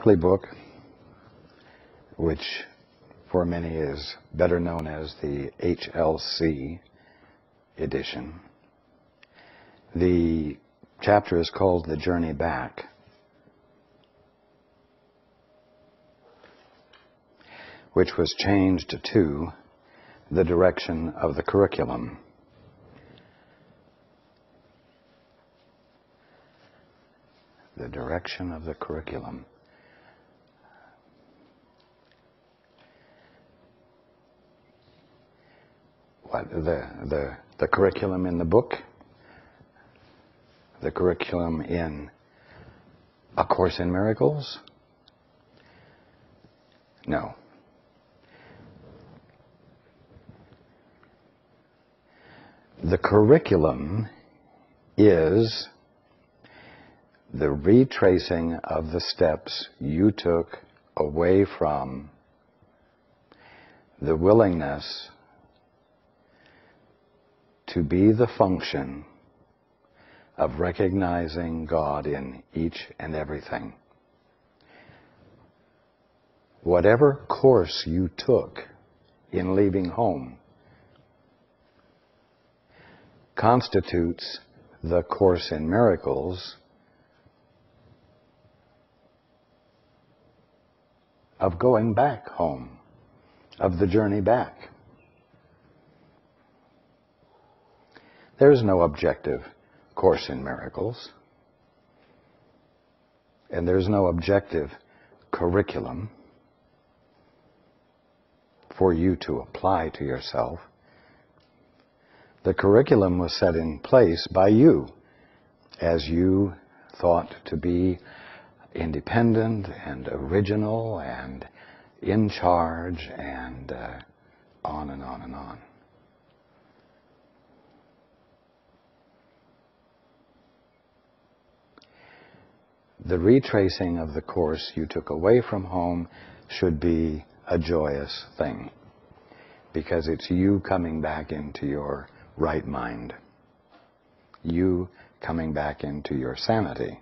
book, which for many is better known as the HLC edition. The chapter is called The Journey Back. Which was changed to The Direction of the Curriculum. The Direction of the Curriculum. What, the curriculum in the book? The curriculum in A Course in Miracles? No. The curriculum is the retracing of the steps you took away from the willingness to be the function of recognizing God in each and everything. Whatever course you took in leaving home constitutes the Course in Miracles of going back home, of the journey back. There's no objective Course in Miracles, and there's no objective curriculum for you to apply to yourself. The curriculum was set in place by you as you thought to be independent and original and in charge and on and on and on. The retracing of the course you took away from home should be a joyous thing, because it's you coming back into your right mind, you coming back into your sanity.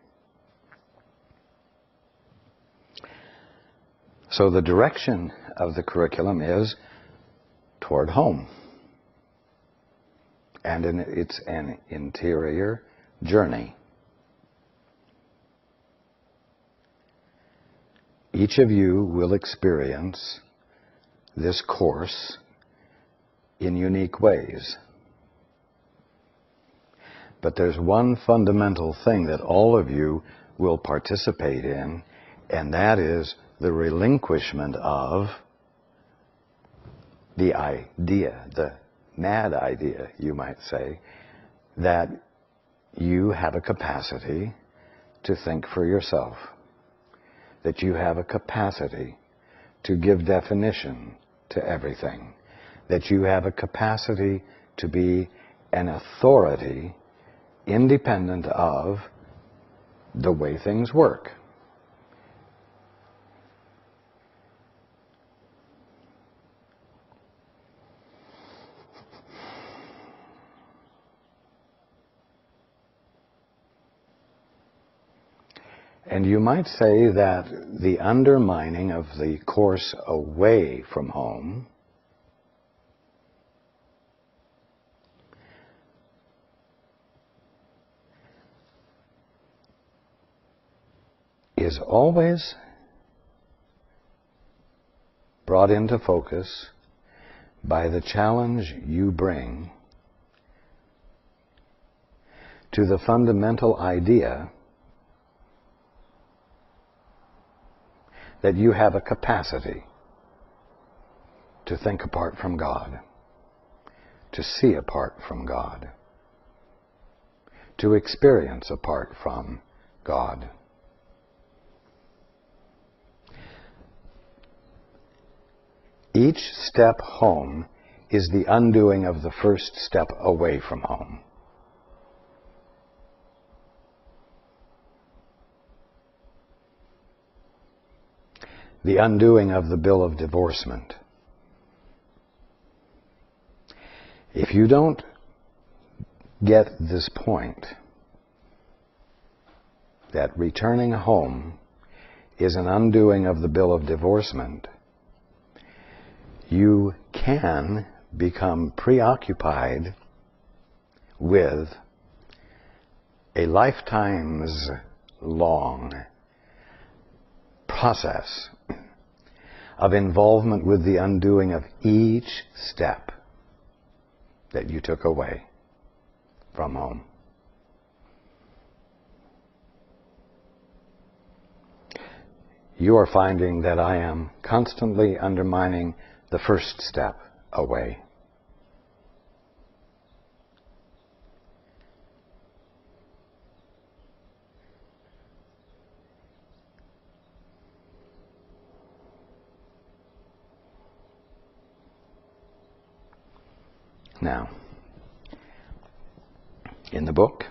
So the direction of the curriculum is toward home, and it's an interior journey. Each of you will experience this course in unique ways. But there's one fundamental thing that all of you will participate in, and that is the relinquishment of the idea, the mad idea, you might say, that you have a capacity to think for yourself, that you have a capacity to give definition to everything, that you have a capacity to be an authority independent of the way things work. And you might say that the undermining of the course away from home is always brought into focus by the challenge you bring to the fundamental idea that you have a capacity to think apart from God, to see apart from God, to experience apart from God. Each step home is the undoing of the first step away from home. The undoing of the bill of divorcement. If you don't get this point, that returning home is an undoing of the bill of divorcement, you can become preoccupied with a lifetime's long process of involvement with the undoing of each step that you took away from home. You are finding that I am constantly undermining the first step away. Now, in the book,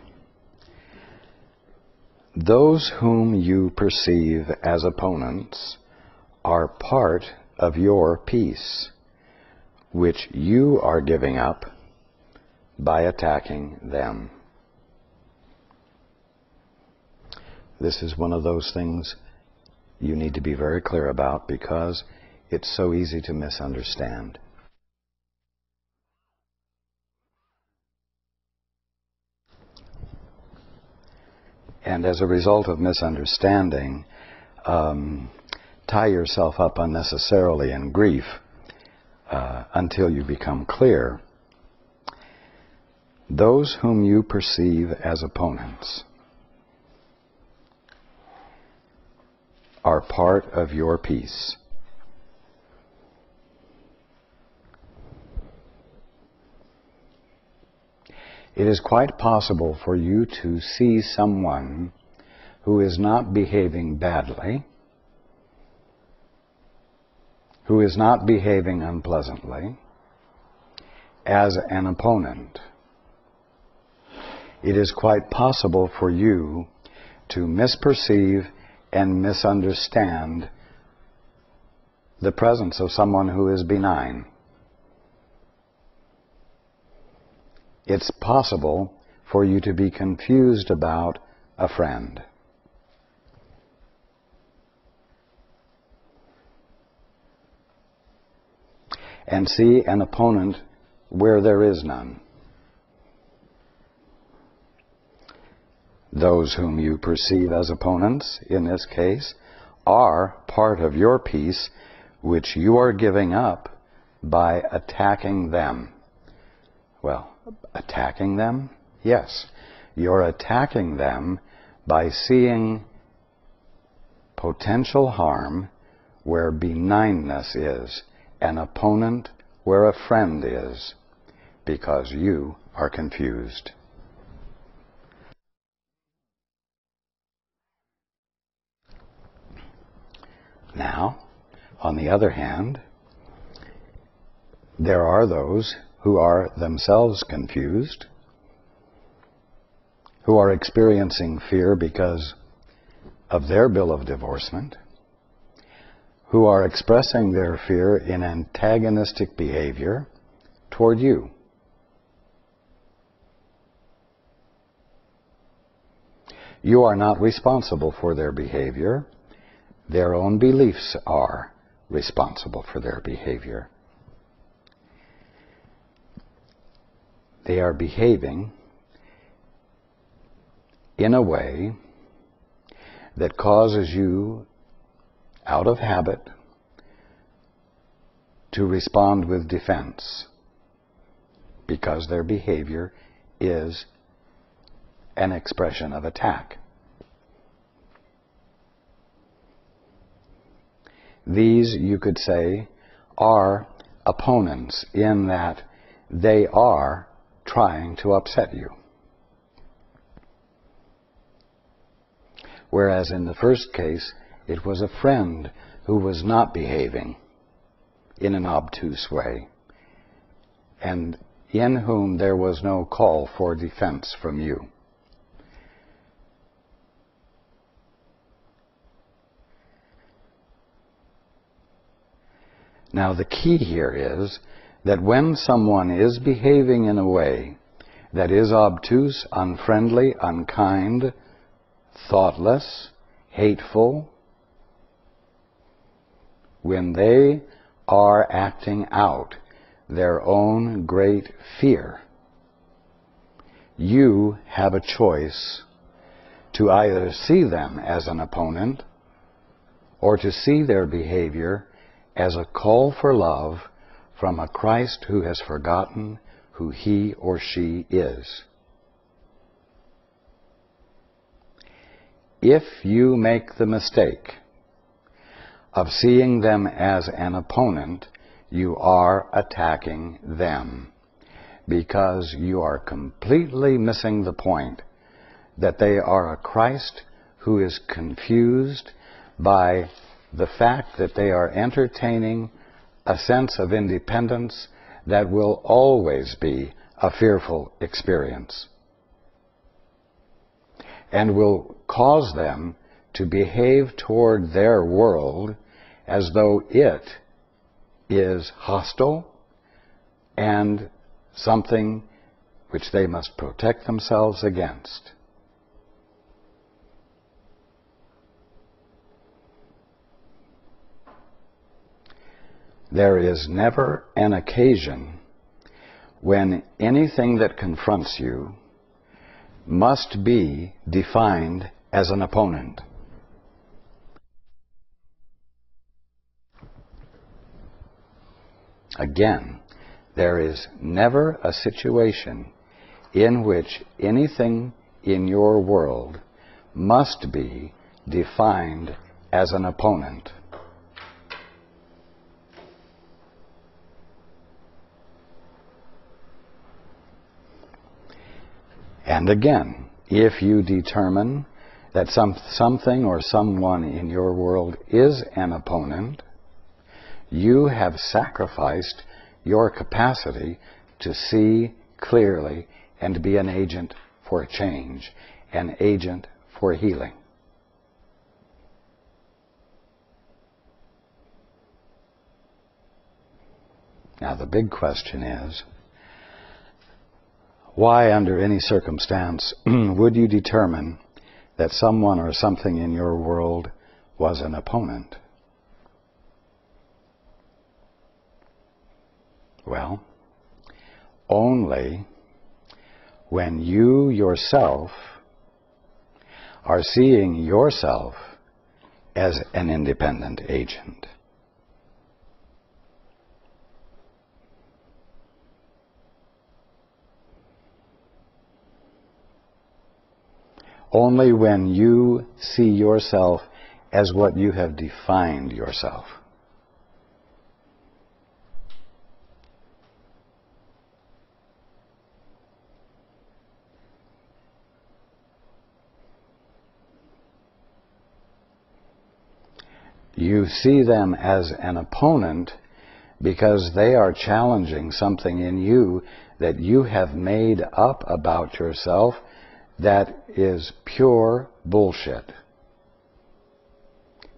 those whom you perceive as opponents are part of your peace, which you are giving up by attacking them. This is one of those things you need to be very clear about because it's so easy to misunderstand. And as a result of misunderstanding, tie yourself up unnecessarily in grief until you become clear. Those whom you perceive as opponents are part of your peace. It is quite possible for you to see someone who is not behaving badly, who is not behaving unpleasantly, as an opponent. It is quite possible for you to misperceive and misunderstand the presence of someone who is benign. It's possible for you to be confused about a friend. And see an opponent where there is none. Those whom you perceive as opponents, in this case, are part of your peace, which you are giving up by attacking them. Well, attacking them? Yes. You're attacking them by seeing potential harm where benignness is, an opponent where a friend is, because you are confused. Now, on the other hand, there are those who are themselves confused, who are experiencing fear because of their bill of divorcement, who are expressing their fear in antagonistic behavior toward you. You are not responsible for their behavior. Their own beliefs are responsible for their behavior. They are behaving in a way that causes you, out of habit, to respond with defense, because their behavior is an expression of attack. These, you could say, are opponents in that they are trying to upset you. Whereas in the first case, it was a friend who was not behaving in an obtuse way, and in whom there was no call for defense from you. Now, the key here is that when someone is behaving in a way that is obtuse, unfriendly, unkind, thoughtless, hateful, when they are acting out their own great fear, you have a choice to either see them as an opponent or to see their behavior as a call for love from a Christ who has forgotten who he or she is. If you make the mistake of seeing them as an opponent, you are attacking them, because you are completely missing the point that they are a Christ who is confused by the fact that they are entertaining a sense of independence that will always be a fearful experience and will cause them to behave toward their world as though it is hostile and something which they must protect themselves against. There is never an occasion when anything that confronts you must be defined as an opponent. Again, there is never a situation in which anything in your world must be defined as an opponent. And again, if you determine that something or someone in your world is an opponent, you have sacrificed your capacity to see clearly and be an agent for change, an agent for healing. Now the big question is, why under any circumstance would you determine that someone or something in your world was an opponent? Well, only when you yourself are seeing yourself as an independent agent. Only when you see yourself as what you have defined yourself. You see them as an opponent because they are challenging something in you that you have made up about yourself that is pure bullshit,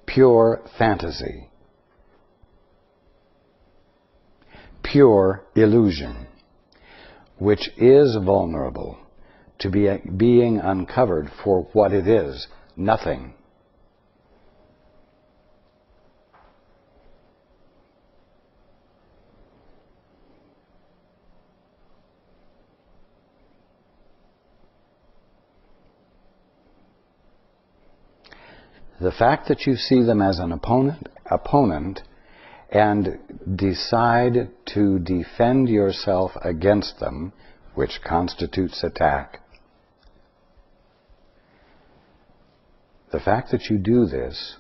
pure fantasy, pure illusion, which is vulnerable to being uncovered for what it is, nothing. The fact that you see them as an opponent and decide to defend yourself against them, which constitutes attack, the fact that you do this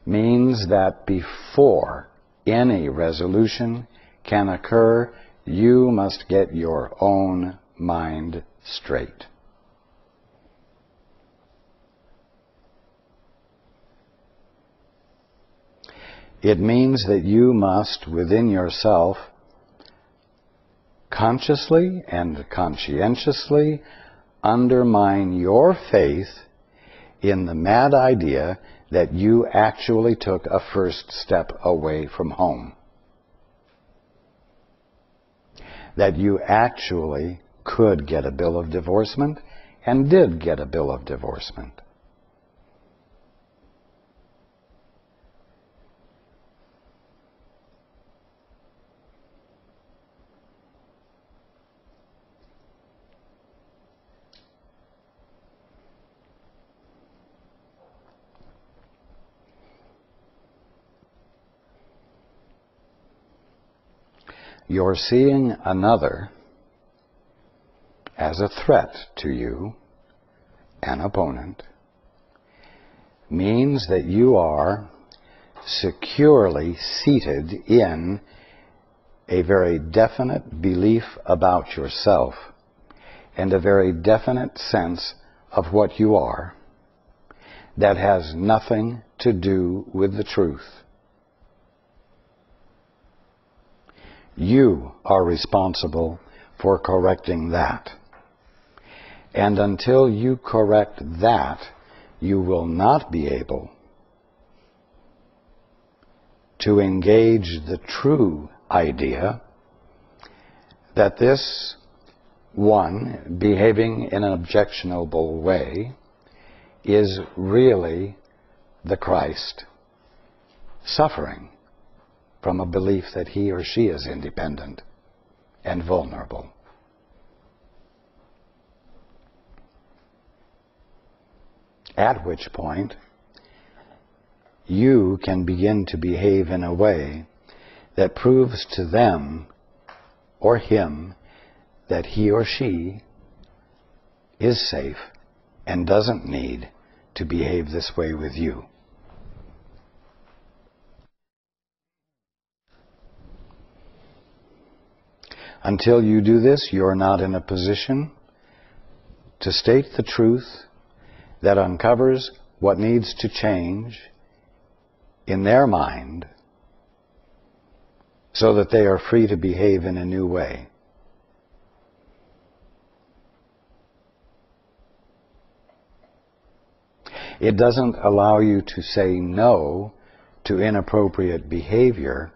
means that before any resolution can occur, you must get your own mind straight. It means that you must, within yourself, consciously and conscientiously undermine your faith in the mad idea that you actually took a first step away from home. That you actually could get a bill of divorcement and did get a bill of divorcement. You're seeing another as a threat to you, an opponent, means that you are securely seated in a very definite belief about yourself and a very definite sense of what you are that has nothing to do with the truth. You are responsible for correcting that. And until you correct that, you will not be able to engage the true idea that this one behaving in an objectionable way is really the Christ suffering from a belief that he or she is independent and vulnerable. At which point, you can begin to behave in a way that proves to them or him that he or she is safe and doesn't need to behave this way with you. Until you do this, you're not in a position to state the truth that uncovers what needs to change in their mind so that they are free to behave in a new way. It doesn't allow you to say no to inappropriate behavior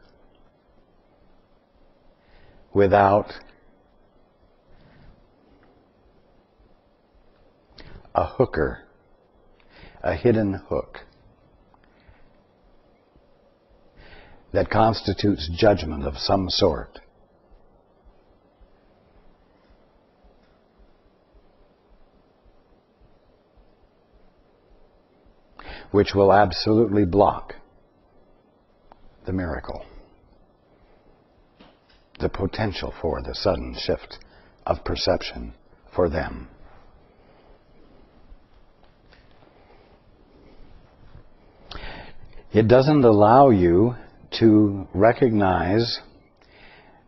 without a hooker, a hidden hook that constitutes judgment of some sort. Which will absolutely block the miracle, the potential for the sudden shift of perception for them. It doesn't allow you to recognize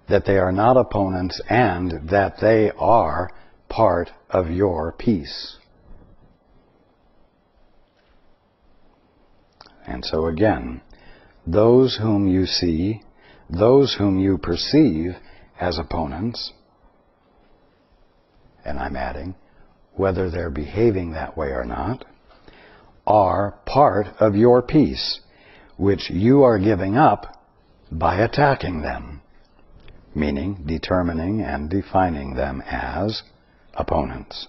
that they are not opponents and that they are part of your peace. And so again, those whom you see, those whom you perceive as opponents, and I'm adding, whether they're behaving that way or not, are part of your peace, which you are giving up by attacking them, meaning determining and defining them as opponents.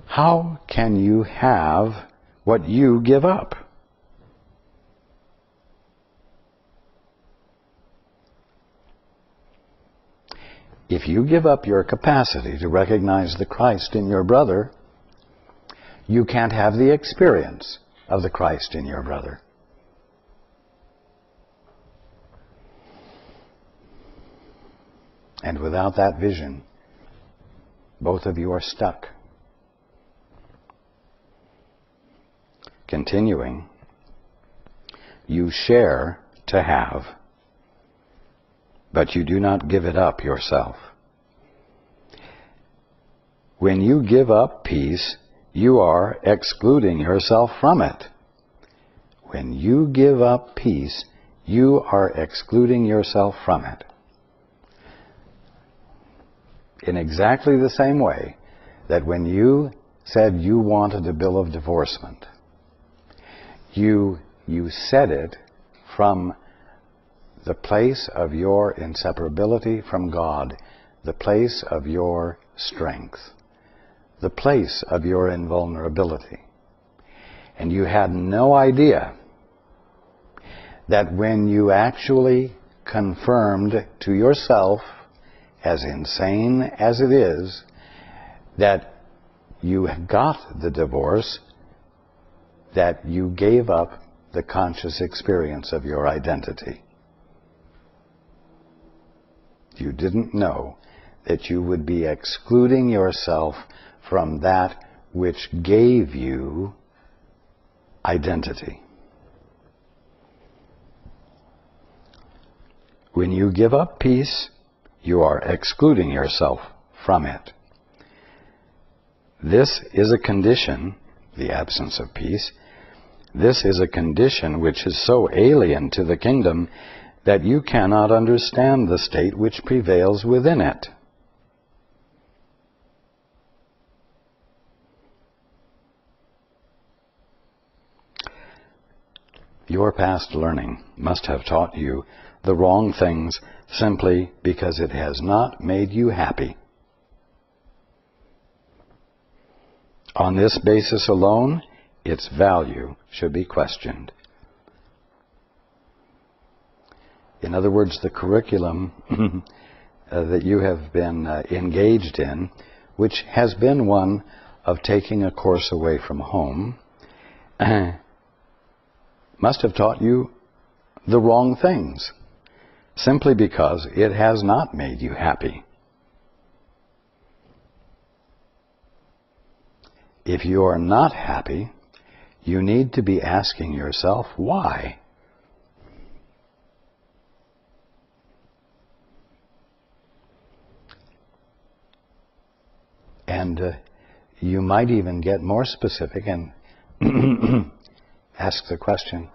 How can you have what you give up? If you give up your capacity to recognize the Christ in your brother, you can't have the experience of the Christ in your brother. And without that vision, both of you are stuck. Continuing, you share to have, but you do not give it up yourself. When you give up peace, you are excluding yourself from it. When you give up peace, you are excluding yourself from it. In exactly the same way that when you said you wanted a bill of divorcement, you said it from the place of your inseparability from God, the place of your strength, the place of your invulnerability. And you had no idea that when you actually confirmed to yourself, as insane as it is, that you got the divorce, that you gave up the conscious experience of your identity. you didn't know that you would be excluding yourself from that which gave you identity. When you give up peace, you are excluding yourself from it. This is a condition, the absence of peace. This is a condition which is so alien to the kingdom that you cannot understand the state which prevails within it. Your past learning must have taught you the wrong things simply because it has not made you happy. On this basis alone, its value should be questioned. In other words, the curriculum that you have been engaged in, which has been one of taking a course away from home, must have taught you the wrong things, simply because it has not made you happy. If you are not happy, you need to be asking yourself why. And you might even get more specific and ask the question,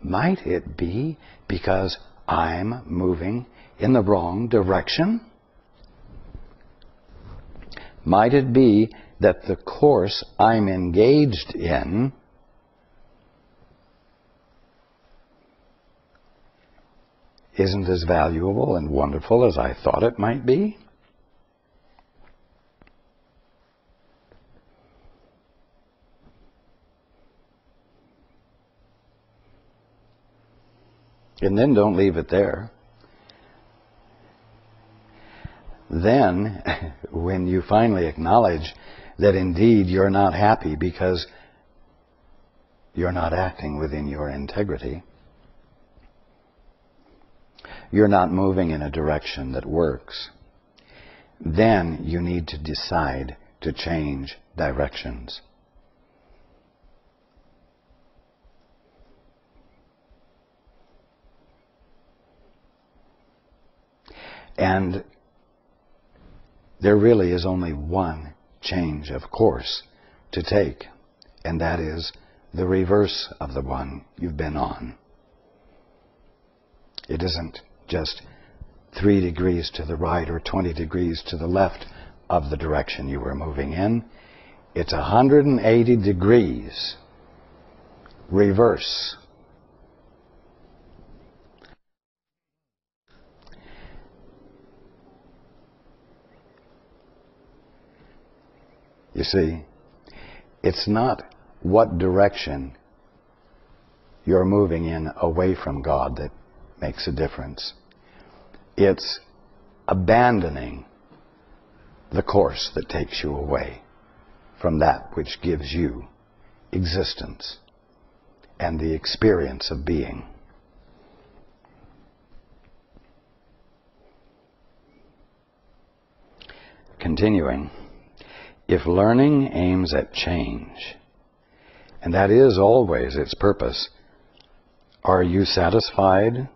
might it be because I'm moving in the wrong direction? Might it be that the course I'm engaged in isn't as valuable and wonderful as I thought it might be? And then don't leave it there. Then, when you finally acknowledge that indeed you're not happy because you're not acting within your integrity, you're not moving in a direction that works, then you need to decide to change directions. And there really is only one change of course to take, and that is the reverse of the one you've been on. It isn't just 3 degrees to the right or 20 degrees to the left of the direction you were moving in. It's 180 degrees reverse. You see, it's not what direction you're moving in away from God that makes a difference. It's abandoning the course that takes you away from that which gives you existence and the experience of being. Continuing. If learning aims at change, and that is always its purpose, are you satisfied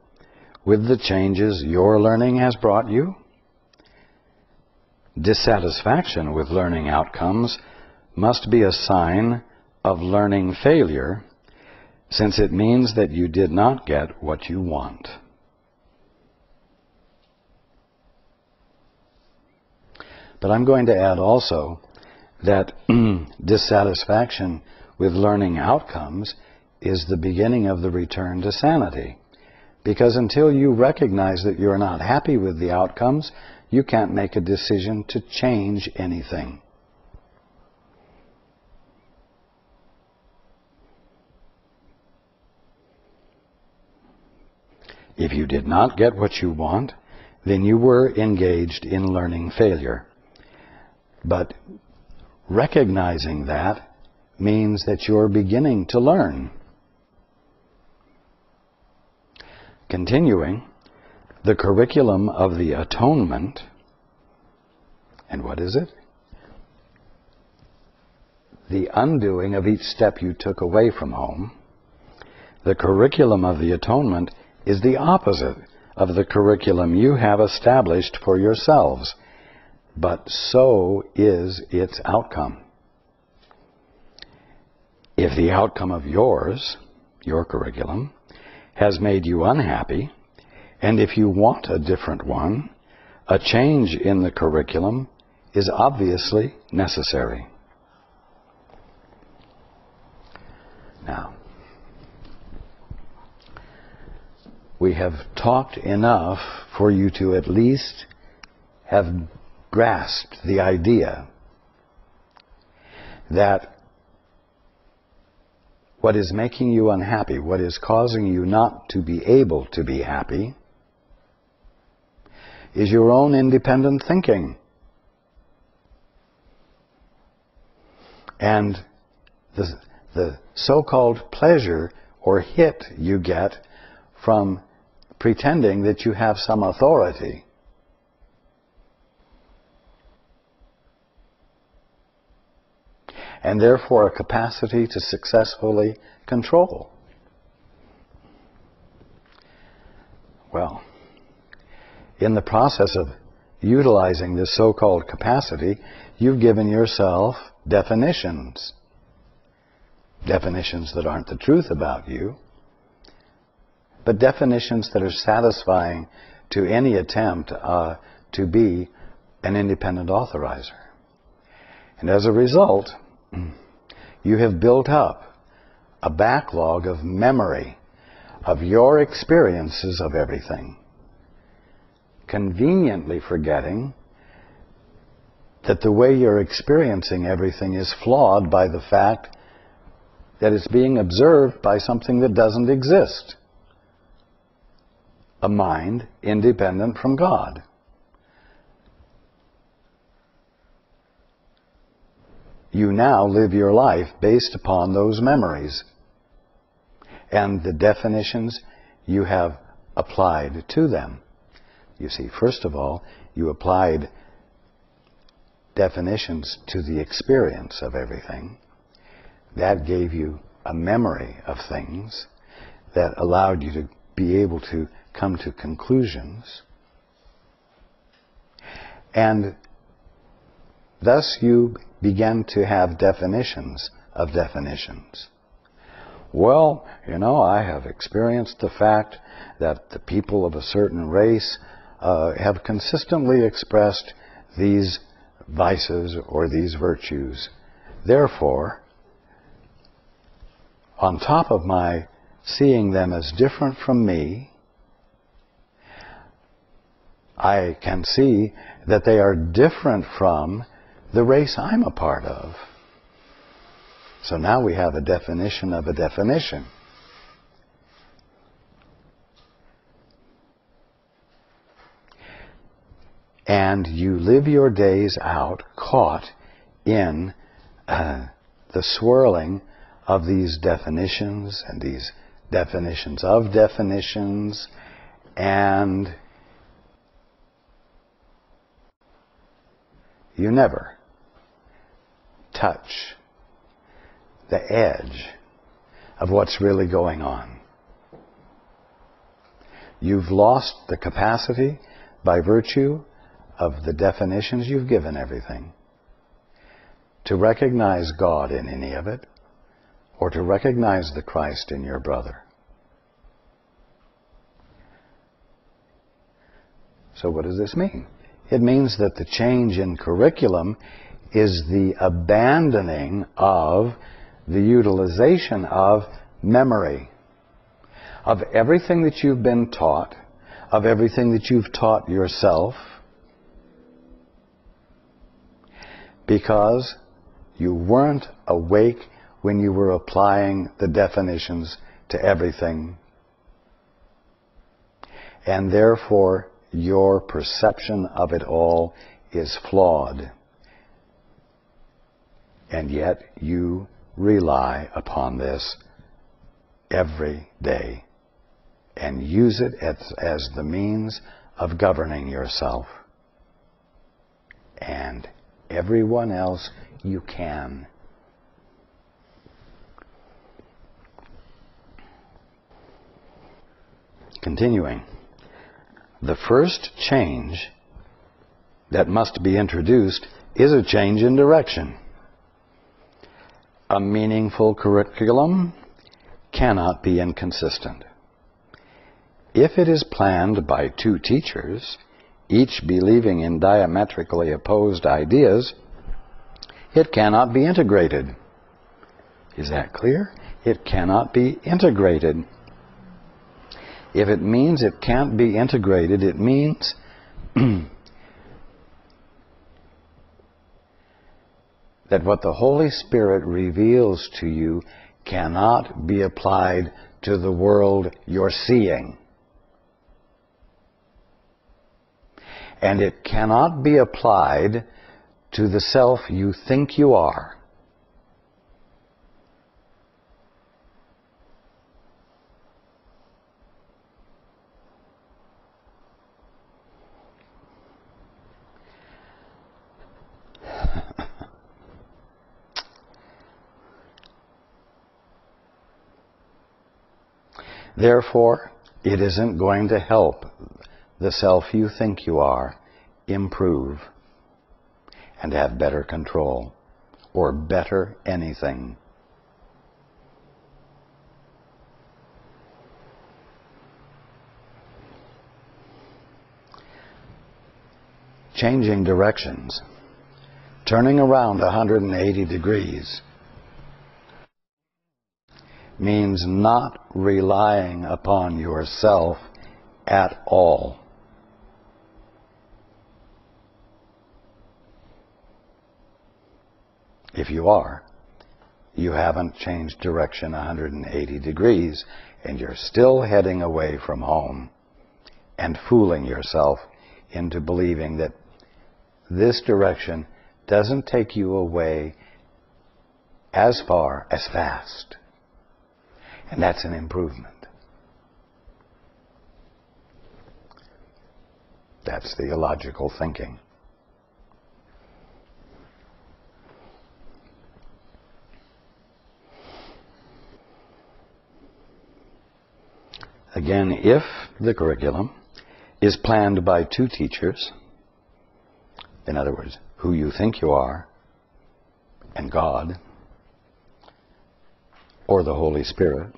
with the changes your learning has brought you? Dissatisfaction with learning outcomes must be a sign of learning failure, since it means that you did not get what you want. But I'm going to add also that dissatisfaction with learning outcomes is the beginning of the return to sanity. Because until you recognize that you're not happy with the outcomes, you can't make a decision to change anything. If you did not get what you want, then you were engaged in learning failure. But recognizing that means that you're beginning to learn. Continuing, the curriculum of the atonement. And what is it? The undoing of each step you took away from home. The curriculum of the atonement is the opposite of the curriculum you have established for yourselves, but so is its outcome. If the outcome of yours, your curriculum, has made you unhappy, and if you want a different one, a change in the curriculum is obviously necessary. Now, we have talked enough for you to at least have grasped the idea that what is making you unhappy, what is causing you not to be able to be happy, is your own independent thinking. And the so-called pleasure or hit you get from pretending that you have some authority. And therefore a capacity to successfully control. Well, in the process of utilizing this so-called capacity, you've given yourself definitions. Definitions that aren't the truth about you, but definitions that are satisfying to any attempt to be an independent authorizer. And as a result, you have built up a backlog of memory of your experiences of everything, conveniently forgetting that the way you're experiencing everything is flawed by the fact that it's being observed by something that doesn't exist. A mind independent from God. You now live your life based upon those memories and the definitions you have applied to them. You see, first of all, you applied definitions to the experience of everything. That gave you a memory of things that allowed you to be able to come to conclusions. And thus you began to have definitions of definitions. Well, I have experienced the fact that the people of a certain race have consistently expressed these vices or these virtues. Therefore, on top of my seeing them as different from me, I can see that they are different from the race I'm a part of. So now we have a definition of a definition. And you live your days out caught in the swirling of these definitions and these definitions of definitions, and you never touch the edge of what's really going on. You've lost the capacity by virtue of the definitions you've given everything to recognize God in any of it, or to recognize the Christ in your brother. So what does this mean? It means that the change in curriculum is the abandoning of the utilization of memory, of everything that you've been taught, of everything that you've taught yourself, because you weren't awake when you were applying the definitions to everything. And therefore, your perception of it all is flawed. And yet, you rely upon this every day and use it as the means of governing yourself and everyone else you can. Continuing, the first change that must be introduced is a change in direction. A meaningful curriculum cannot be inconsistent. If it is planned by two teachers, each believing in diametrically opposed ideas, it cannot be integrated. Is that clear? It cannot be integrated. If it means it can't be integrated, it means that what the Holy Spirit reveals to you cannot be applied to the world you're seeing. And it cannot be applied to the self you think you are. Therefore, it isn't going to help the self you think you are improve and have better control or better anything. Changing directions, turning around 180 degrees, means not relying upon yourself at all. If you are, you haven't changed direction 180 degrees and you're still heading away from home and fooling yourself into believing that this direction doesn't take you away as far as fast. And that's an improvement. That's theological thinking. Again, if the curriculum is planned by two teachers, in other words, who you think you are, and God, or the Holy Spirit,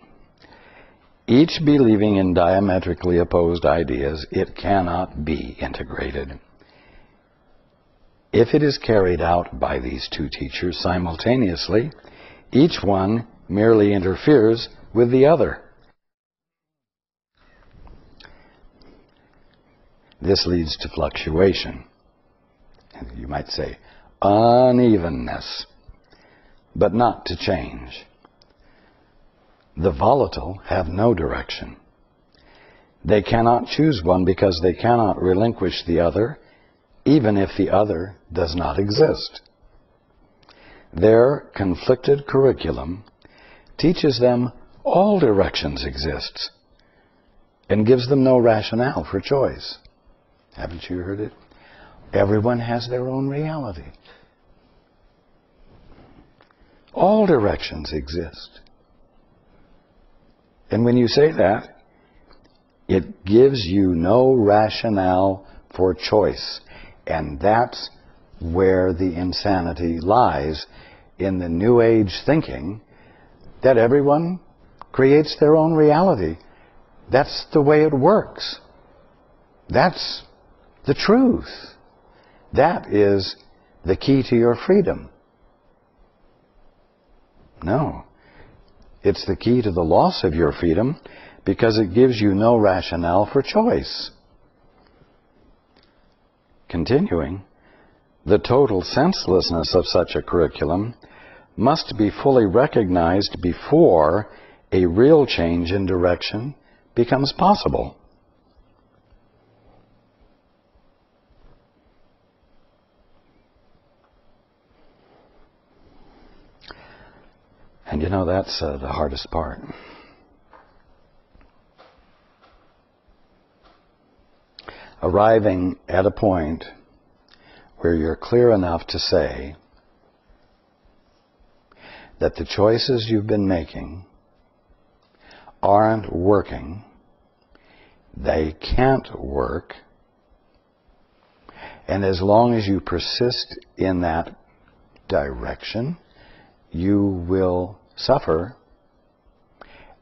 each believing in diametrically opposed ideas, it cannot be integrated. If it is carried out by these two teachers simultaneously, each one merely interferes with the other. This leads to fluctuation. You might say unevenness, but not to change. The volatile have no direction. They cannot choose one because they cannot relinquish the other, even if the other does not exist. Their conflicted curriculum teaches them all directions exist and gives them no rationale for choice. Haven't you heard it? Everyone has their own reality. All directions exist. And when you say that, it gives you no rationale for choice. And that's where the insanity lies, in the New Age thinking that everyone creates their own reality. That's the way it works. That's the truth. That is the key to your freedom. No. It's the key to the loss of your freedom because it gives you no rationale for choice. Continuing, the total senselessness of such a curriculum must be fully recognized before a real change in direction becomes possible. And you know, that's the hardest part. arriving at a point where you're clear enough to say that the choices you've been making aren't working, they can't work, and as long as you persist in that direction, you will suffer,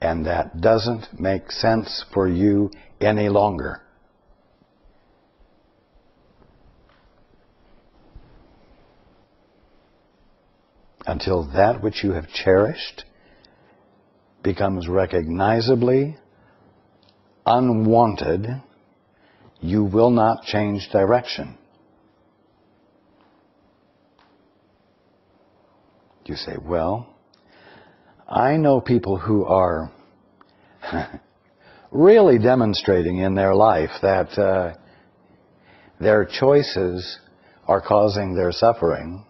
and that doesn't make sense for you any longer. Until that which you have cherished becomes recognizably unwanted, you will not change direction. You say, well, I know people who are really demonstrating in their life that their choices are causing their suffering.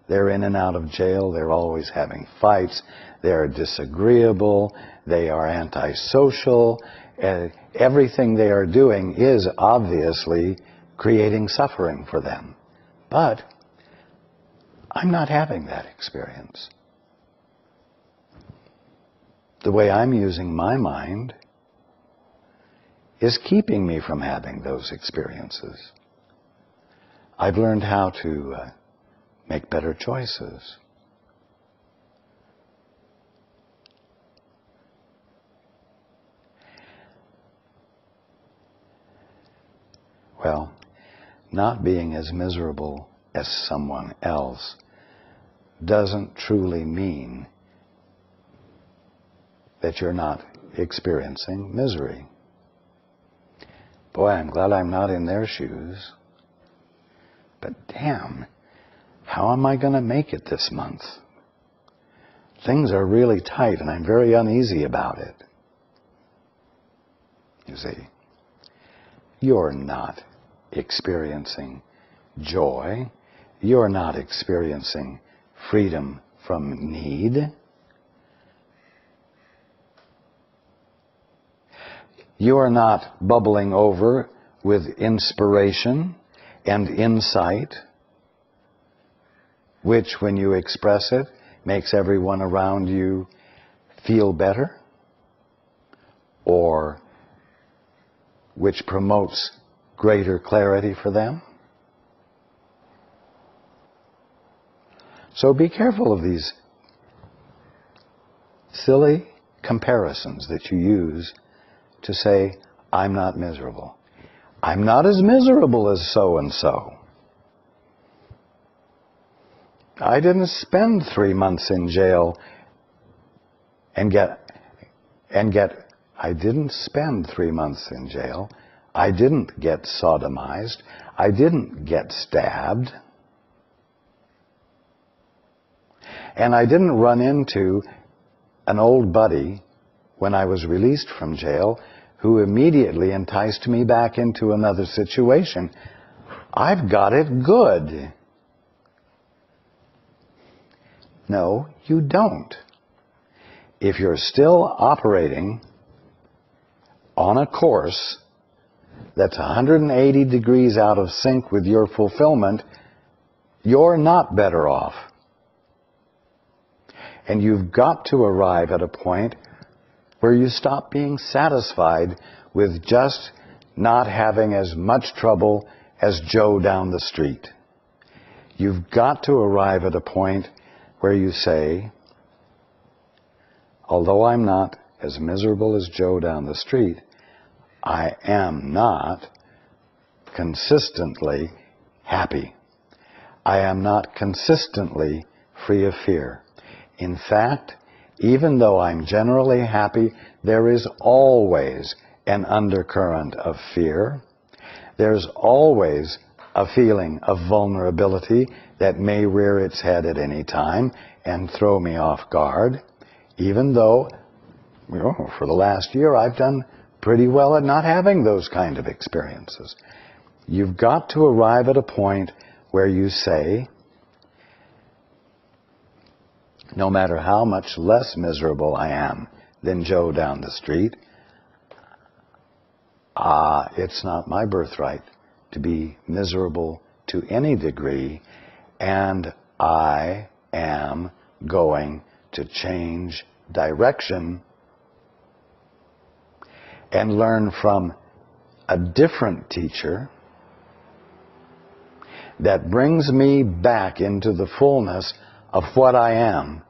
They're in and out of jail. They're always having fights. They're disagreeable. They are antisocial. Everything they are doing is obviously creating suffering for them. But I'm not having that experience. The way I'm using my mind is keeping me from having those experiences. I've learned how to make better choices. Well, not being as miserable as someone else doesn't truly mean that you're not experiencing misery. Boy, I'm glad I'm not in their shoes. But damn, how am I going to make it this month? Things are really tight and I'm very uneasy about it. You see, you're not experiencing joy. You're not experiencing freedom from need. You are not bubbling over with inspiration and insight, which, when you express it, makes everyone around you feel better, or which promotes greater clarity for them. So be careful of these silly comparisons that you use to say, I'm not miserable. I'm not as miserable as so-and-so. I didn't spend 3 months in jail and I didn't spend 3 months in jail. I didn't get sodomized. I didn't get stabbed. And I didn't run into an old buddy when I was released from jail who immediately enticed me back into another situation. I've got it good. No, you don't. If you're still operating on a course that's 180 degrees out of sync with your fulfillment, you're not better off. And you've got to arrive at a point where you stop being satisfied with just not having as much trouble as Joe down the street. You've got to arrive at a point where you say, although I'm not as miserable as Joe down the street, I am not consistently happy. I am not consistently free of fear. In fact, even though I'm generally happy, there is always an undercurrent of fear. There's always a feeling of vulnerability that may rear its head at any time and throw me off guard, even though, for the last year I've done pretty well at not having those kind of experiences. You've got to arrive at a point where you say, no matter how much less miserable I am than Joe down the street, it's not my birthright to be miserable to any degree, and I am going to change direction and learn from a different teacher that brings me back into the fullness of what I am,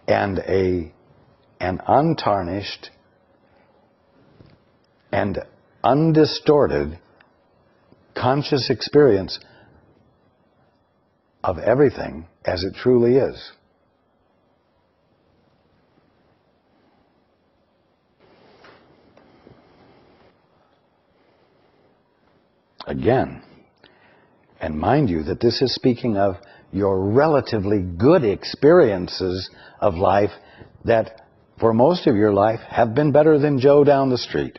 and an untarnished and undistorted conscious experience of everything as it truly is. Again, and mind you that this is speaking of your relatively good experiences of life that for most of your life have been better than Joe down the street.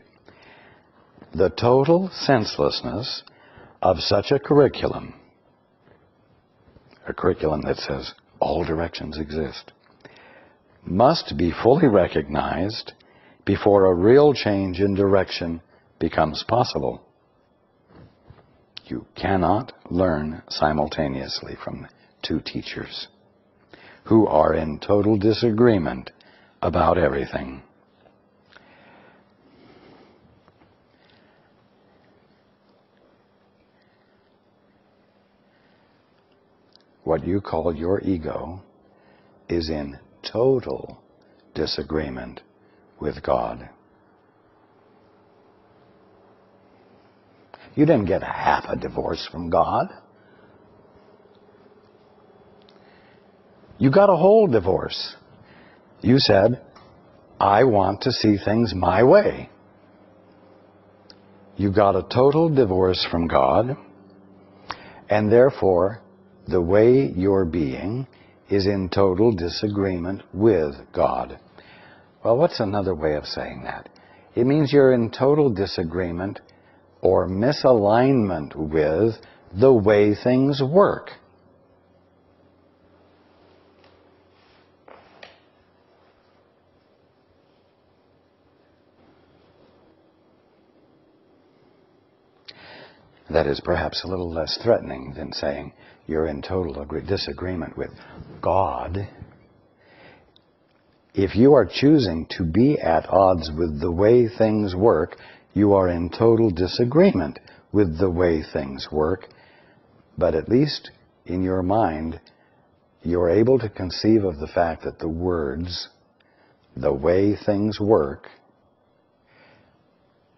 The total senselessness of such a curriculum that says all directions exist, must be fully recognized before a real change in direction becomes possible. You cannot learn simultaneously from two teachers who are in total disagreement about everything. What you call your ego is in total disagreement with God. You didn't get half a divorce from God. You got a whole divorce. You said, I want to see things my way. You got a total divorce from God, and therefore the way you're being is in total disagreement with God. Well, what's another way of saying that? It means you're in total disagreement or misalignment with the way things work. That is perhaps a little less threatening than saying you're in total disagreement with God. If you are choosing to be at odds with the way things work, you are in total disagreement with the way things work. But at least in your mind, you're able to conceive of the fact that the words, the way things work,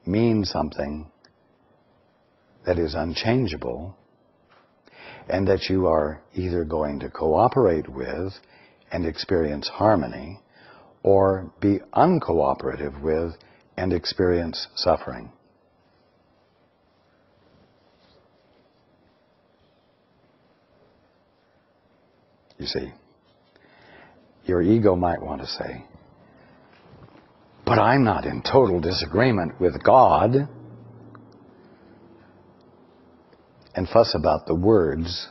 mean something that is unchangeable, and that you are either going to cooperate with and experience harmony, or be uncooperative with and experience suffering. You see, your ego might want to say, but I'm not in total disagreement with God, and fuss about the words.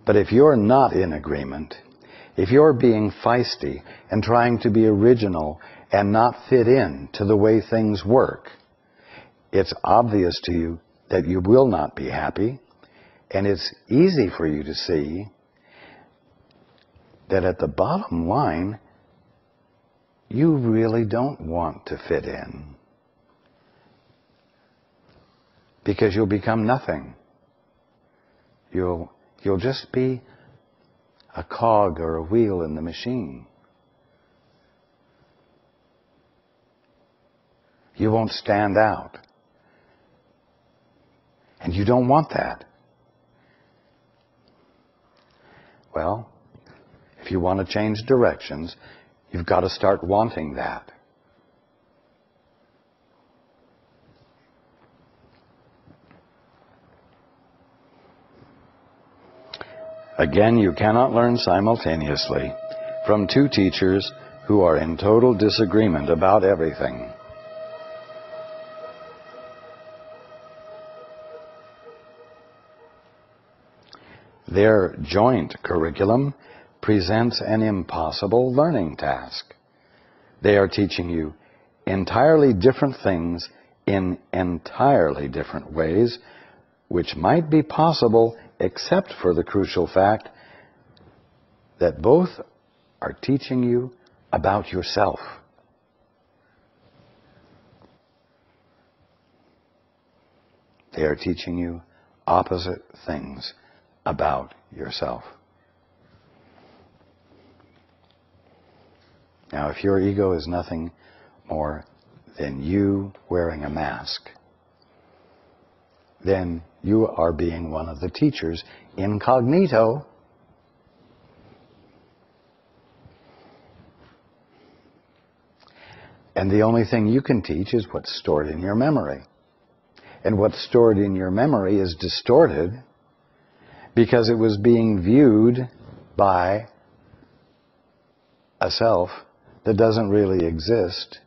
But if you're not in agreement, if you're being feisty and trying to be original and not fit in to the way things work, it's obvious to you that you will not be happy, and it's easy for you to see that at the bottom line, you really don't want to fit in, because you'll become nothing. You'll just be a cog or a wheel in the machine. You won't stand out. And you don't want that. Well, if you want to change directions, you've got to start wanting that. Again, you cannot learn simultaneously from two teachers who are in total disagreement about everything. Their joint curriculum presents an impossible learning task. They are teaching you entirely different things in entirely different ways, which might be possible except for the crucial fact that both are teaching you about yourself. They are teaching you opposite things about yourself. Now, if your ego is nothing more than you wearing a mask, then you are being one of the teachers incognito. And the only thing you can teach is what's stored in your memory. And what's stored in your memory is distorted because it was being viewed by a self that doesn't really exist.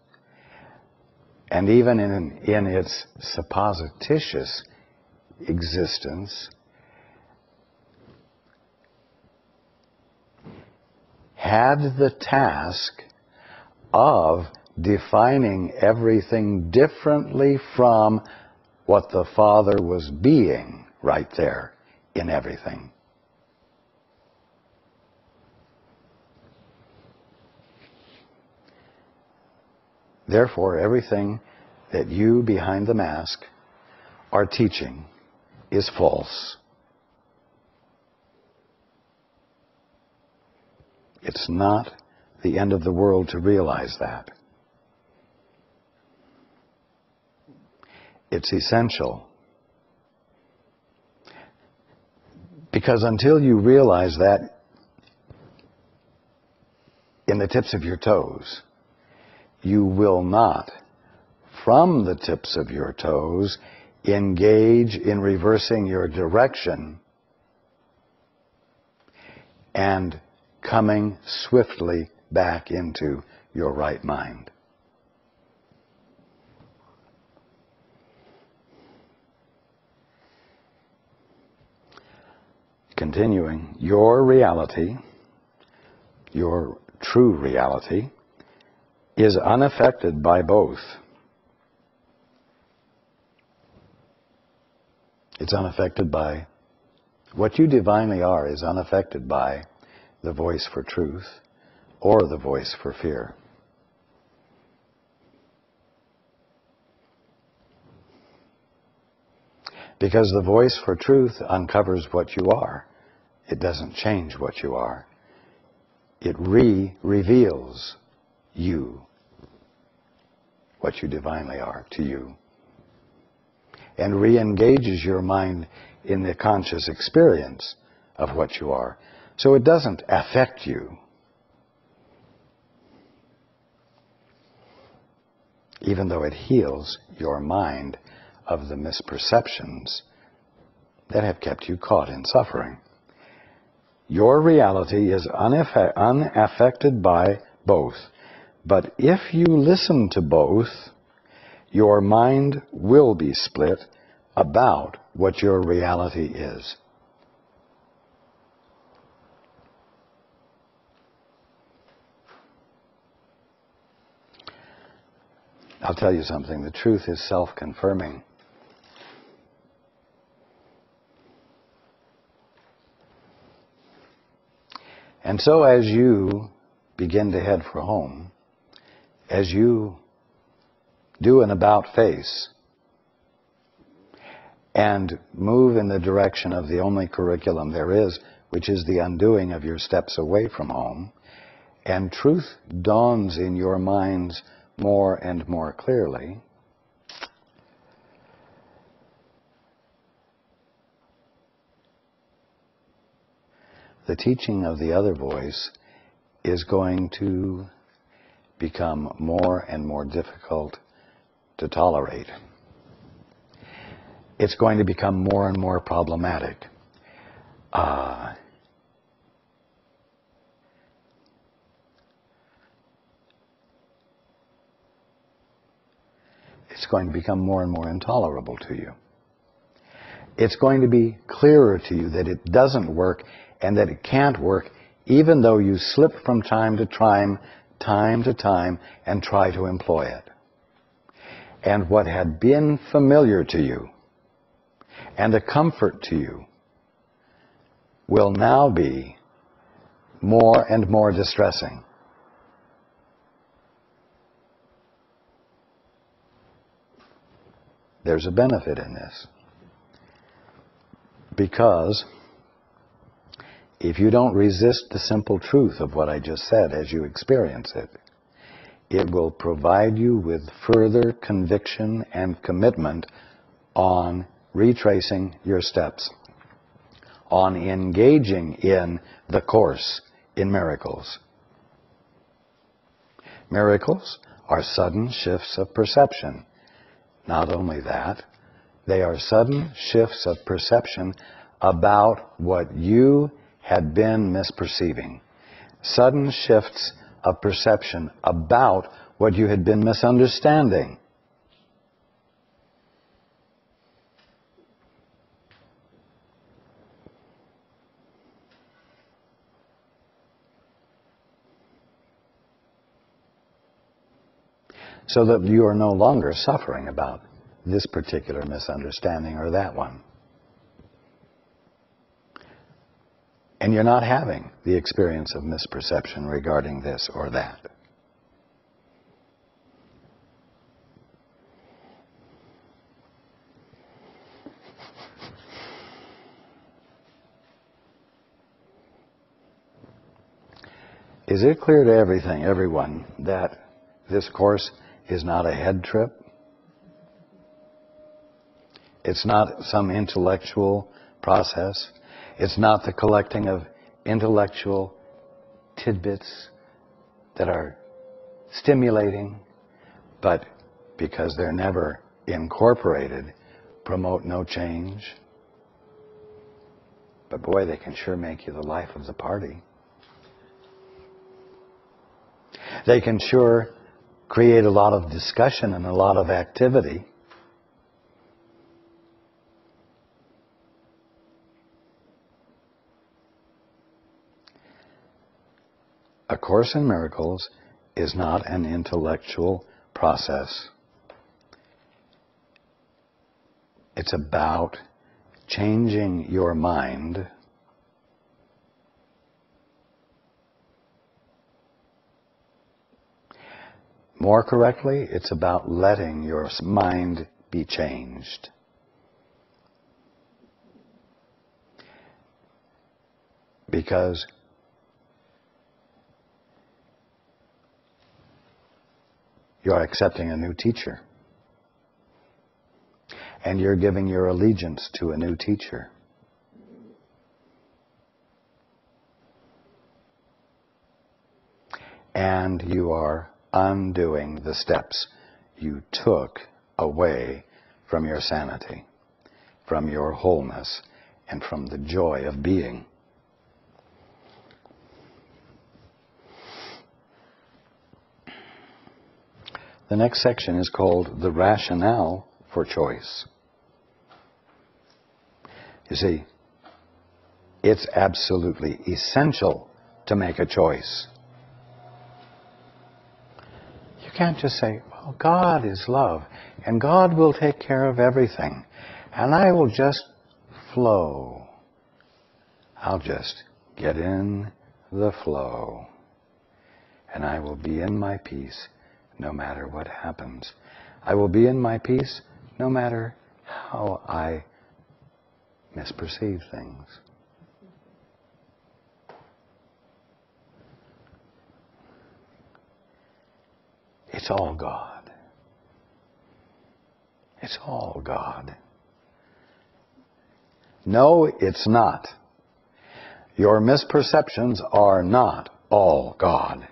And even in its supposititious existence, had the task of defining everything differently from what the Father was being right there in everything. Therefore, everything that you behind the mask are teaching is false. It's not the end of the world to realize that. It's essential. Because until you realize that in the tips of your toes, you will not, from the tips of your toes, engage in reversing your direction and coming swiftly back into your right mind. Continuing, your reality, your true reality, is unaffected by both. It's unaffected by what you divinely are, is unaffected by the voice for truth or the voice for fear. Because the voice for truth uncovers what you are. It doesn't change what you are. It reveals you, what you divinely are to you, and re-engages your mind in the conscious experience of what you are. So it doesn't affect you, even though it heals your mind of the misperceptions that have kept you caught in suffering. Your reality is unaffected by both. But if you listen to both, your mind will be split about what your reality is. I'll tell you something. The truth is self-confirming. And so as you begin to head for home, as you do an about-face and move in the direction of the only curriculum there is, which is the undoing of your steps away from home, and truth dawns in your minds more and more clearly, the teaching of the other voice is going to become more and more difficult to tolerate. It's going to become more and more problematic. It's going to become more and more intolerable to you. It's going to be clearer to you that it doesn't work and that it can't work, even though you slip from time to time and try to employ it. and what had been familiar to you and a comfort to you will now be more and more distressing. There's a benefit in this. Because if you don't resist the simple truth of what I just said as you experience it, it will provide you with further conviction and commitment on retracing your steps, on engaging in the course in miracles. Miracles are sudden shifts of perception. Not only that, they are sudden shifts of perception about what you had been misperceiving. Sudden shifts of perception about what you had been misunderstanding. So that you are no longer suffering about this particular misunderstanding or that one. And you're not having the experience of misperception regarding this or that. Is it clear to everyone, that this course is not a head trip? It's not some intellectual process. It's not the collecting of intellectual tidbits that are stimulating, but because they're never incorporated, promote no change. But boy, they can sure make you the life of the party. They can sure create a lot of discussion and a lot of activity. A Course in Miracles is not an intellectual process. It's about changing your mind more correctly, it's about letting your mind be changed. Because you're accepting a new teacher. And you're giving your allegiance to a new teacher. And you are undoing the steps you took away from your sanity, from your wholeness, and from the joy of being. The next section is called The Rationale for Choice. You see, it's absolutely essential to make a choice. You can't just say, well, God is love, and God will take care of everything, and I will just flow. I'll just get in the flow, and I will be in my peace no matter what happens. I will be in my peace no matter how I misperceive things. It's all God. It's all God. No, it's not. Your misperceptions are not all God.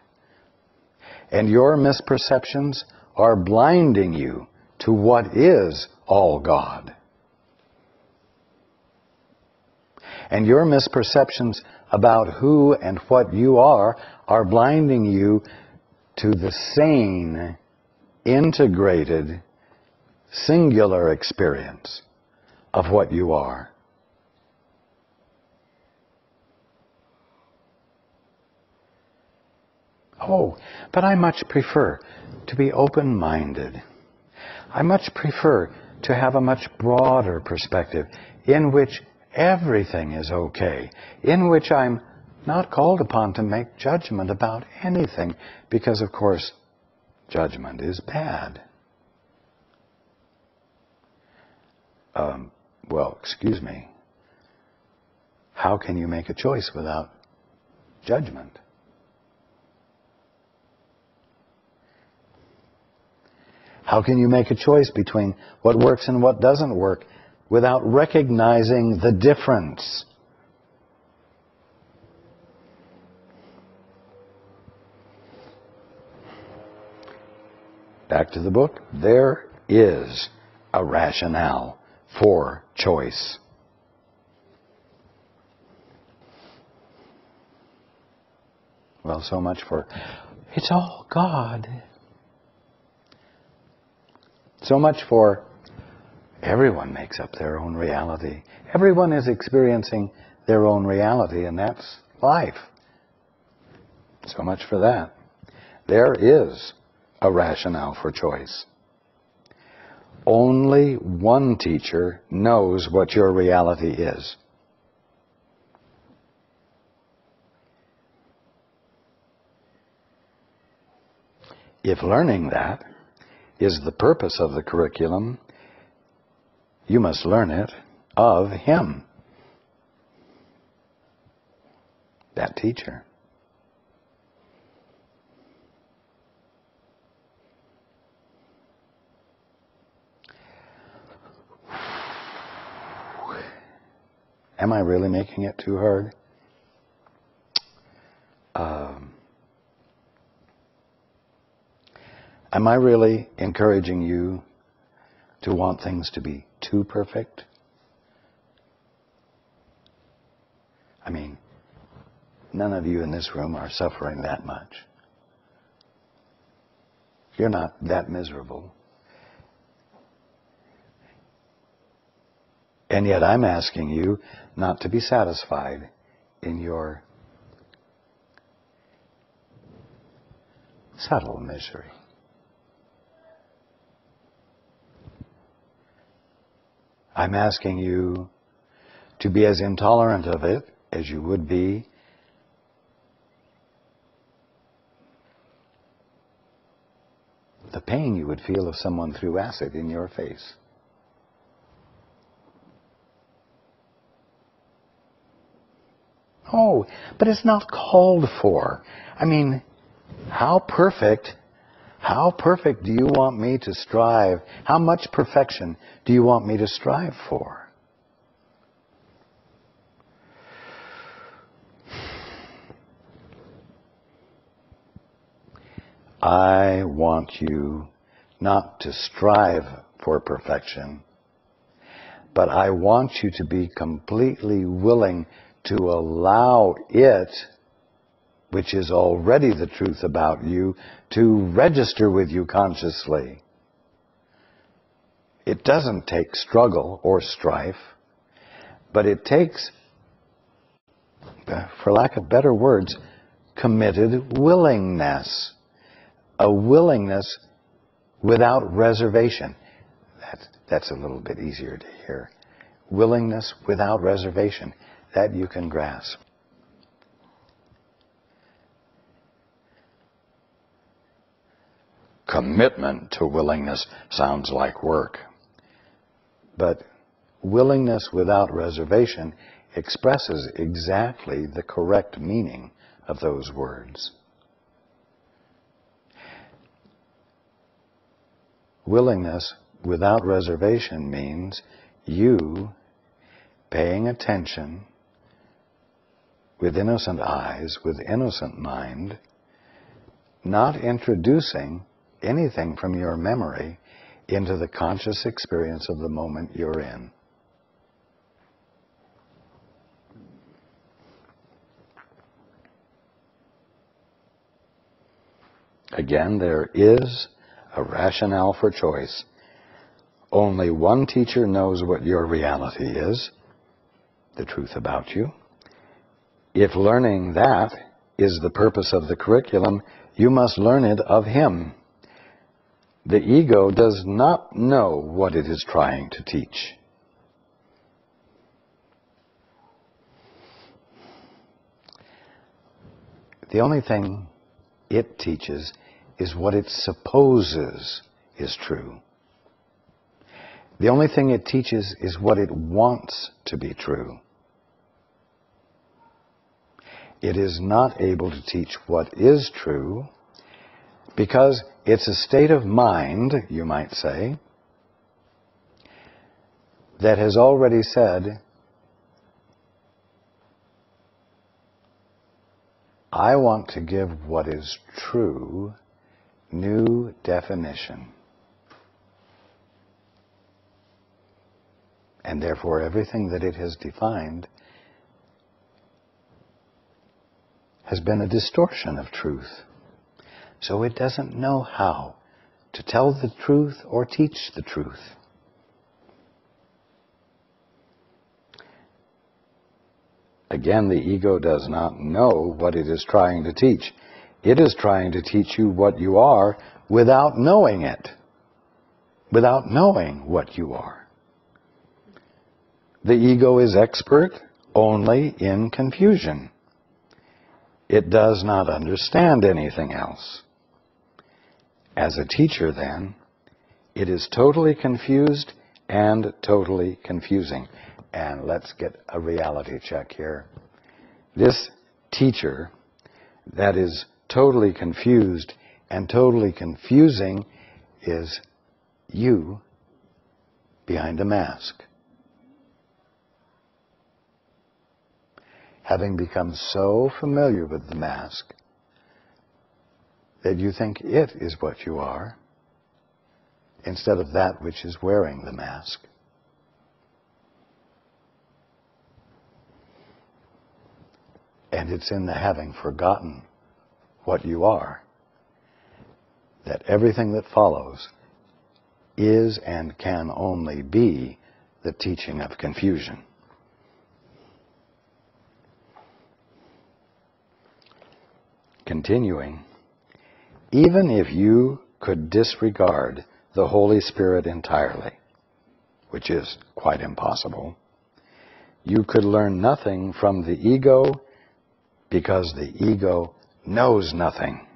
And your misperceptions are blinding you to what is all God. And your misperceptions about who and what you are blinding you to the sane, integrated, singular experience of what you are. Oh, but I much prefer to be open-minded. I much prefer to have a much broader perspective in which everything is okay, in which I'm not called upon to make judgment about anything, because, of course, judgment is bad. Well, excuse me. How can you make a choice without judgment? How can you make a choice between what works and what doesn't work without recognizing the difference? Back to the book. There is a rationale for choice. Well, so much for, it's all God. So much for, everyone makes up their own reality. Everyone is experiencing their own reality, and that's life. So much for that. There is a rationale for choice. Only one teacher knows what your reality is. If learning that is the purpose of the curriculum, you must learn it of Him, that teacher. Am I really making it too hard? Am I really encouraging you to want things to be too perfect? I mean, none of you in this room are suffering that much. You're not that miserable. And yet I'm asking you not to be satisfied in your subtle misery. I'm asking you to be as intolerant of it as you would be the pain you would feel if someone threw acid in your face. Oh, but it's not called for. I mean, how perfect do you want me to strive? How much perfection do you want me to strive for? I want you not to strive for perfection, but I want you to be completely willing to allow it, which is already the truth about you, to register with you consciously. It doesn't take struggle or strife, but it takes, for lack of better words, committed willingness. A willingness without reservation. That's a little bit easier to hear. Willingness without reservation. That you can grasp. Commitment to willingness sounds like work. But willingness without reservation expresses exactly the correct meaning of those words. Willingness without reservation means you paying attention with innocent eyes, with innocent mind, not introducing anything from your memory into the conscious experience of the moment you're in. Again, there is a rationale for choice. Only one teacher knows what your reality is, the truth about you. If learning that is the purpose of the curriculum, you must learn it of Him, The ego does not know what it is trying to teach. The only thing it teaches is what it supposes is true. The only thing it teaches is what it wants to be true. It is not able to teach what is true because it's a state of mind, you might say, that has already said, I want to give what is true new definition. And therefore everything that it has defined has been a distortion of truth. So it doesn't know how to tell the truth or teach the truth. Again, the ego does not know what it is trying to teach. It is trying to teach you what you are without knowing it, without knowing what you are. The ego is expert only in confusion. It does not understand anything else. As a teacher, then, it is totally confused and totally confusing. And let's get a reality check here. This teacher that is totally confused and totally confusing is you behind a mask. Having become so familiar with the mask that you think it is what you are instead of that which is wearing the mask. And it's in the having forgotten what you are that everything that follows is and can only be the teaching of confusion. Continuing, even if you could disregard the Holy Spirit entirely, which is quite impossible, you could learn nothing from the ego because the ego knows nothing.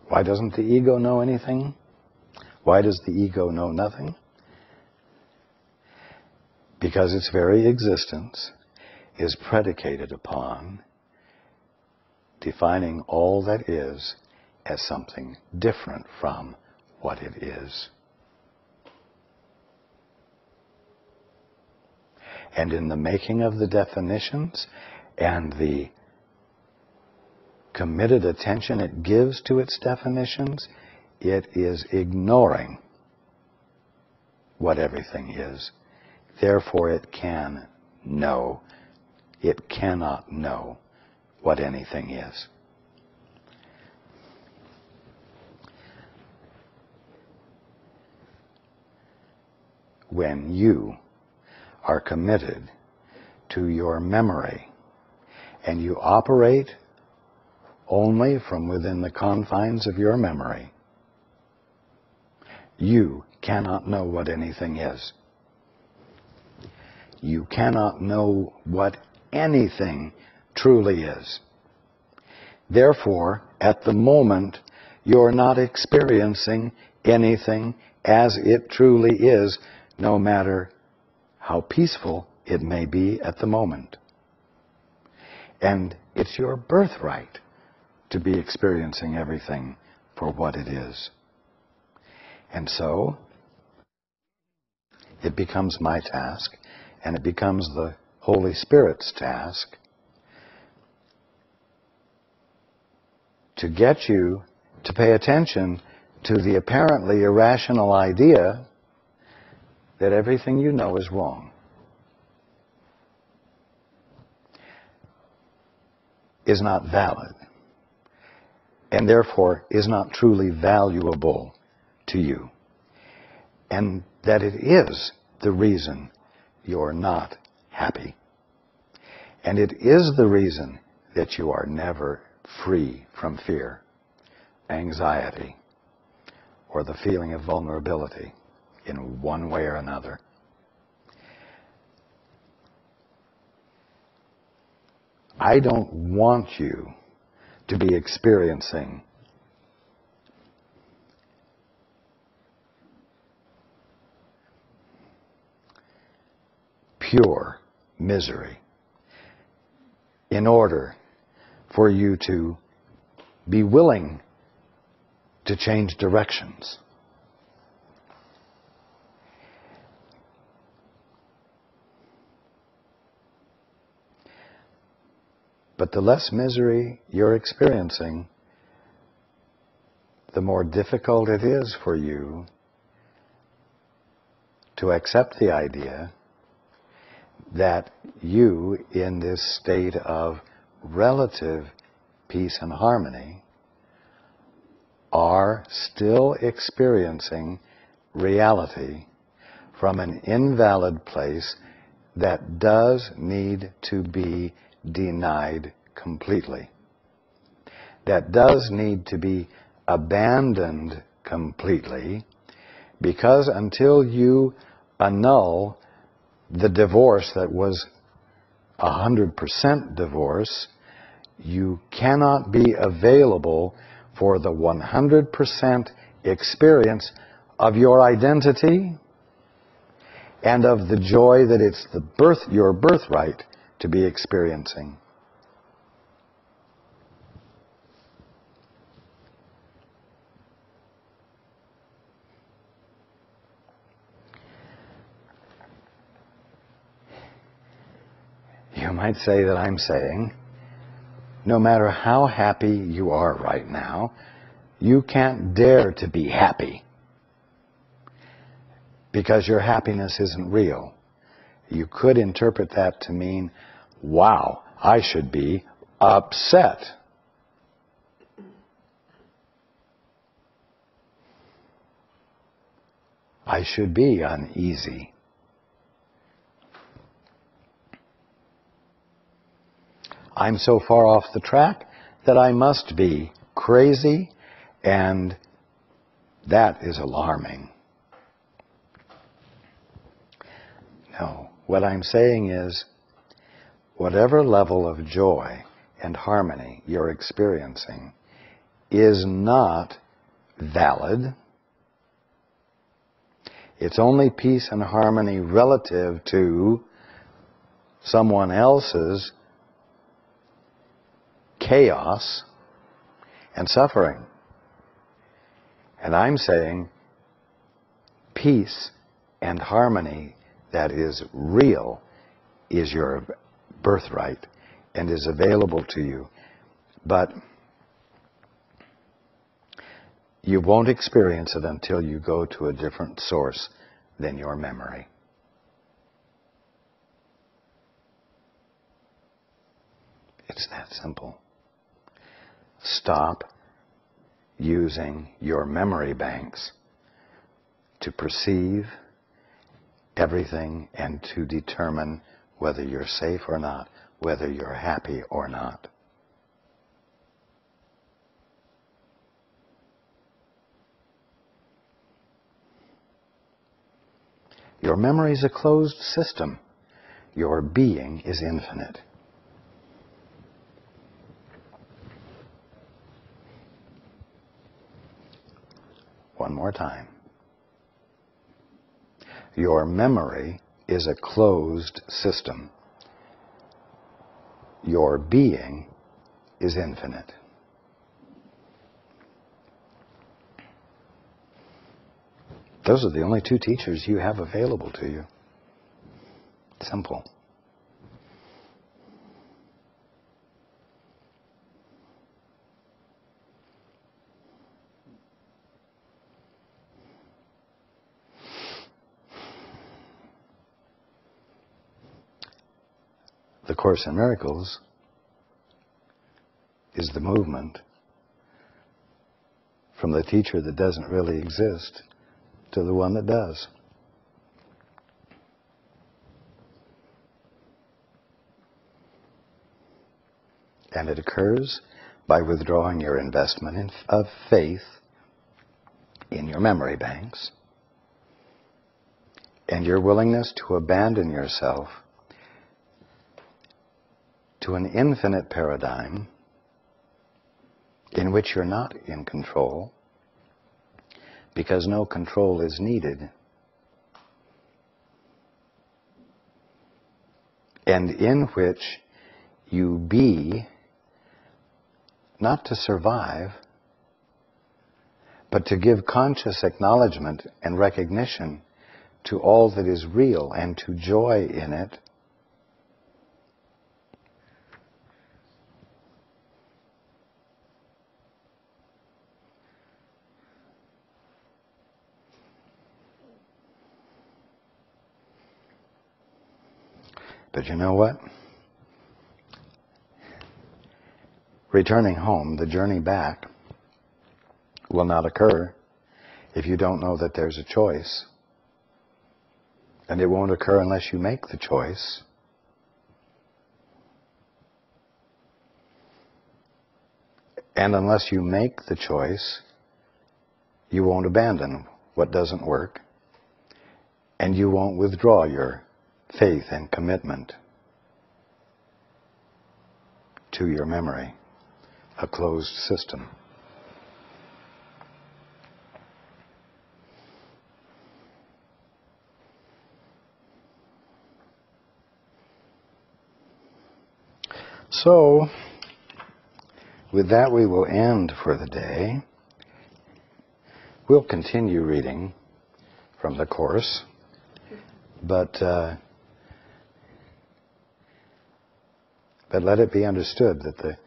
Why doesn't the ego know anything? Why does the ego know nothing? Because its very existence is predicated upon defining all that is as something different from what it is. And in the making of the definitions and the committed attention it gives to its definitions, it is ignoring what everything is. Therefore, it cannot know what anything is. When you are committed to your memory and you operate only from within the confines of your memory, you cannot know what anything is. You cannot know what anything truly is. Therefore, at the moment, you're not experiencing anything as it truly is, no matter how peaceful it may be at the moment. And it's your birthright to be experiencing everything for what it is. And so, it becomes my task, and it becomes the Holy Spirit's task to get you to pay attention to the apparently irrational idea that everything you know is wrong. is not valid, and therefore is not truly valuable to you, and that it is the reason you're not happy. And it is the reason that you are never free from fear, anxiety, or the feeling of vulnerability in one way or another. I don't want you to be experiencing pure misery in order for you to be willing to change directions. But the less misery you're experiencing, the more difficult it is for you to accept the idea that you, in this state of relative peace and harmony, are still experiencing reality from an invalid place that does need to be denied completely, that does need to be abandoned completely, because until you annul the divorce that was 100% divorce, you cannot be available for the 100% experience of your identity and of the joy that it's your birthright to be experiencing. You might say that I'm saying, no matter how happy you are right now, you can't dare to be happy because your happiness isn't real. You could interpret that to mean, wow, I should be upset. I should be uneasy. I'm so far off the track that I must be crazy, and that is alarming. No, what I'm saying is, whatever level of joy and harmony you're experiencing is not valid. It's only peace and harmony relative to someone else's chaos and suffering. And I'm saying peace and harmony that is real is your birthright and is available to you. But you won't experience it until you go to a different source than your memory. It's that simple. Stop using your memory banks to perceive everything and to determine whether you're safe or not, whether you're happy or not. Your memory is a closed system. Your being is infinite. One more time. Your memory is a closed system. Your being is infinite. Those are the only two teachers you have available to you. Simple. The Course in Miracles is the movement from the teacher that doesn't really exist to the one that does. And it occurs by withdrawing your investment of faith in your memory banks and your willingness to abandon yourself to an infinite paradigm in which you're not in control, because no control is needed, and in which you be not to survive, but to give conscious acknowledgement and recognition to all that is real and to joy in it. But you know what? Returning home, the journey back, will not occur if you don't know that there's a choice. And it won't occur unless you make the choice. And unless you make the choice, you won't abandon what doesn't work. And you won't withdraw your faith and commitment to your memory, a closed system. So, with that we will end for the day. We'll continue reading from the Course, but let it be understood that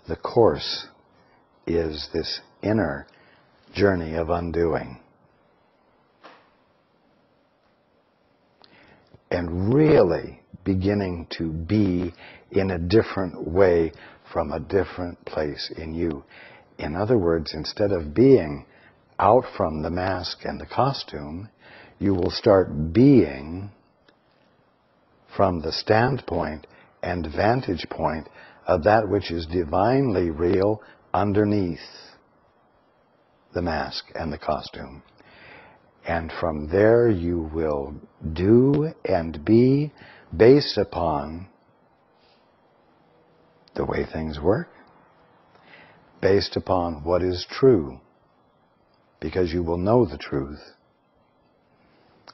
the Course is this inner journey of undoing. And really beginning to be in a different way from a different place in you. In other words, instead of being out from the mask and the costume, you will start being from the standpoint and vantage point of that which is divinely real underneath the mask and the costume. And from there you will do and be based upon the way things work, based upon what is true, because you will know the truth,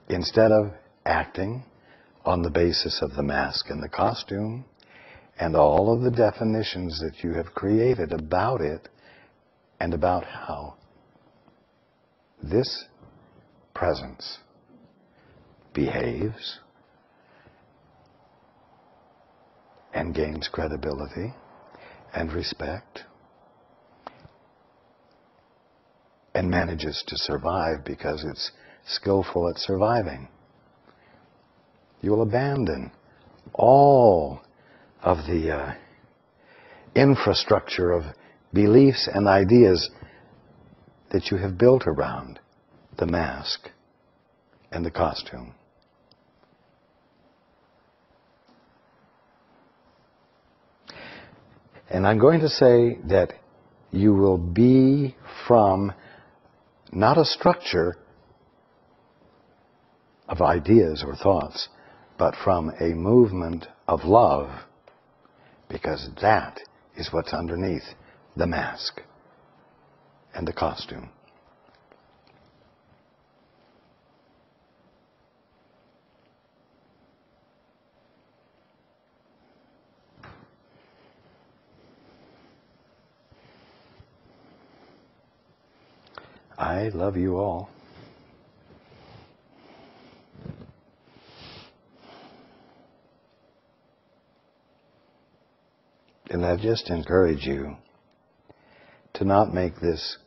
instead of acting on the basis of the mask and the costume and all of the definitions that you have created about it and about how this presence behaves and gains credibility and respect and manages to survive because it's skillful at surviving. You will abandon all of the infrastructure of beliefs and ideas that you have built around the mask and the costume. And I'm going to say that you will be from not a structure of ideas or thoughts, but from a movement of love, because that is what's underneath the mask and the costume. I love you all. And I just encourage you to not make this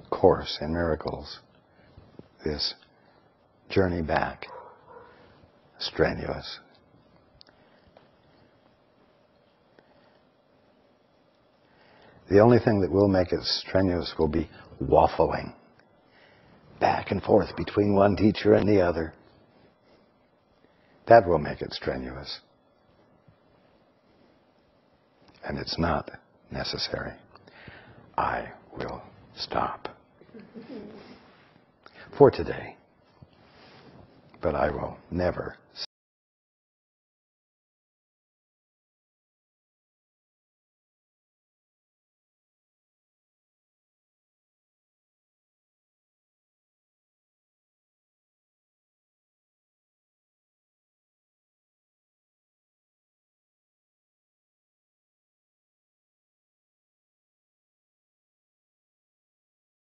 Course in Miracles, this journey back, strenuous. The only thing that will make it strenuous will be waffling back and forth between one teacher and the other. That will make it strenuous. And it's not necessary. I will stop for today. But I will never